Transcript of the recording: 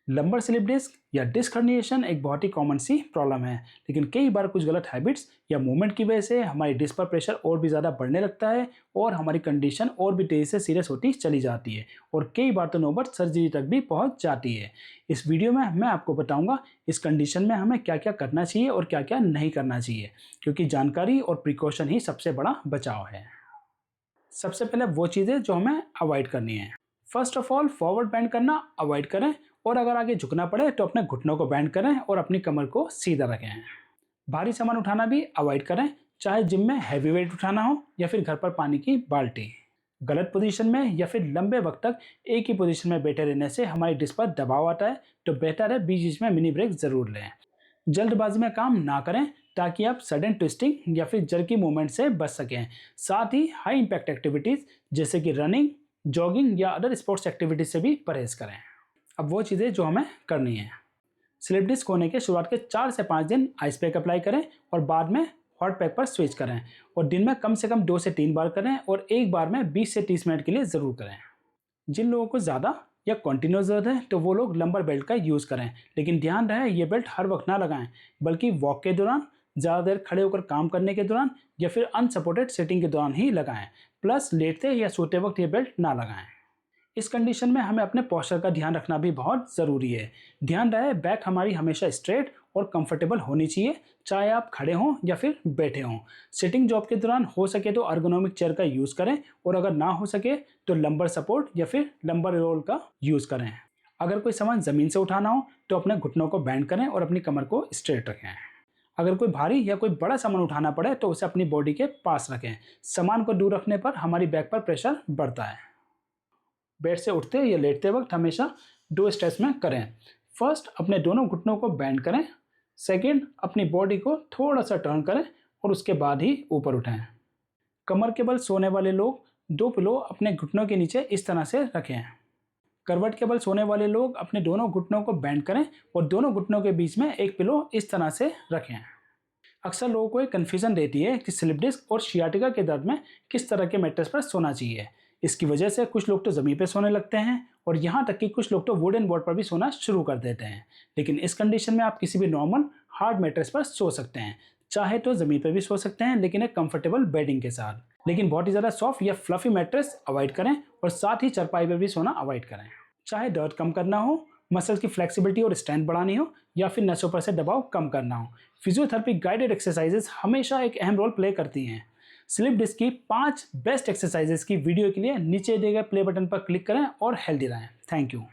Lumbar slip disc या disc herniation एक बहुत ही कॉमन सी प्रॉब्लम है, लेकिन कई बार कुछ गलत हैबिट्स या मूवमेंट की वजह से हमारी डिस्क पर प्रेशर और भी ज़्यादा बढ़ने लगता है और हमारी कंडीशन और भी तेज़ी से सीरियस होती चली जाती है और कई बार तो नौबत सर्जरी तक भी पहुंच जाती है। इस वीडियो में मैं आपको बताऊंगा इस कंडीशन में हमें क्या क्या करना चाहिए और क्या क्या नहीं करना चाहिए, क्योंकि जानकारी और प्रिकॉशन ही सबसे बड़ा बचाव है। सबसे पहले वो चीज़ें जो हमें अवॉइड करनी है। First of all, forward bend करना अवॉइड करें और अगर आगे झुकना पड़े तो अपने घुटनों को बेंड करें और अपनी कमर को सीधा रखें। भारी सामान उठाना भी अवॉइड करें, चाहे जिम में हैवी वेट उठाना हो या फिर घर पर पानी की बाल्टी। गलत पोजीशन में या फिर लंबे वक्त तक एक ही पोजीशन में बैठे रहने से हमारी डिस्क पर दबाव आता है, तो बेहतर है बीच बीच में मिनी ब्रेक जरूर लें। जल्दबाजी में काम ना करें ताकि आप सडन ट्विस्टिंग या फिर जर्की मूवमेंट से बच सकें। साथ ही हाई इंपैक्ट एक्टिविटीज़ जैसे कि रनिंग, जॉगिंग या अदर स्पोर्ट्स एक्टिविटीज से भी परहेज करें। अब वो चीज़ें जो हमें करनी है। स्लिप डिस्क होने के शुरुआत के 4 से 5 दिन आइस पैक अप्लाई करें और बाद में हॉट पैक पर स्विच करें और दिन में कम से कम 2 से 3 बार करें और एक बार में 20 से 30 मिनट के लिए ज़रूर करें। जिन लोगों को ज़्यादा या कंटिन्यूस ज़रूरत है तो वो लोग लंबर बेल्ट का यूज़ करें, लेकिन ध्यान रहे ये बेल्ट हर वक्त ना लगाएं, बल्कि वॉक के दौरान, ज़्यादा देर खड़े होकर काम करने के दौरान या फिर अनसपोर्टेड सिटिंग के दौरान ही लगाएं। प्लस लेटते या सोते वक्त ये बेल्ट ना लगाएं। इस कंडीशन में हमें अपने पोस्चर का ध्यान रखना भी बहुत ज़रूरी है। ध्यान रहे बैक हमारी हमेशा स्ट्रेट और कंफर्टेबल होनी चाहिए, चाहे आप खड़े हों या फिर बैठे हों। सिटिंग जॉब के दौरान हो सके तो अर्गोनॉमिक चेयर का यूज़ करें और अगर ना हो सके तो लंबर सपोर्ट या फिर लंबर रोल का यूज़ करें। अगर कोई सामान ज़मीन से उठाना हो तो अपने घुटनों को बेंड करें और अपनी कमर को स्ट्रेट रखें। अगर कोई भारी या कोई बड़ा सामान उठाना पड़े तो उसे अपनी बॉडी के पास रखें। सामान को दूर रखने पर हमारी बैक पर प्रेशर बढ़ता है। बेड से उठते या लेटते वक्त हमेशा 2 स्टेप्स में करें। फर्स्ट, अपने दोनों घुटनों को बेंड करें। सेकेंड, अपनी बॉडी को थोड़ा सा टर्न करें और उसके बाद ही ऊपर उठाएं। कमर के बल सोने वाले लोग 2 पिलो अपने घुटनों के नीचे इस तरह से रखें। करवट के बल सोने वाले लोग अपने दोनों घुटनों को बेंड करें और दोनों घुटनों के बीच में एक पिलो इस तरह से रखें। अक्सर लोगों को एक कन्फ्यूजन रहती है कि स्लिप डिस्क और सियाटिका के दर्द में किस तरह के मैट्रेस पर सोना चाहिए। इसकी वजह से कुछ लोग तो ज़मीन पर सोने लगते हैं और यहाँ तक कि कुछ लोग तो वुडन बोर्ड पर भी सोना शुरू कर देते हैं। लेकिन इस कंडीशन में आप किसी भी नॉर्मल हार्ड मैट्रेस पर सो सकते हैं, चाहे तो ज़मीन पर भी सो सकते हैं लेकिन एक कंफर्टेबल बेडिंग के साथ। लेकिन बहुत ही ज़्यादा सॉफ्ट या फ्लफी मैट्रेस अवॉइड करें और साथ ही चारपाई पर भी सोना अवॉइड करें। चाहे दर्द कम करना हो, मसल्स की फ्लेक्सिबिलिटी और स्ट्रेंथ बढ़ानी हो या फिर नसों पर से दबाव कम करना हो, फिजियोथेरेपी गाइडेड एक्सरसाइजेस हमेशा एक अहम रोल प्ले करती हैं। स्लिप डिस्क की 5 बेस्ट एक्सरसाइजेस की वीडियो के लिए नीचे दिए गए प्ले बटन पर क्लिक करें और हेल्दी रहें। Thank you.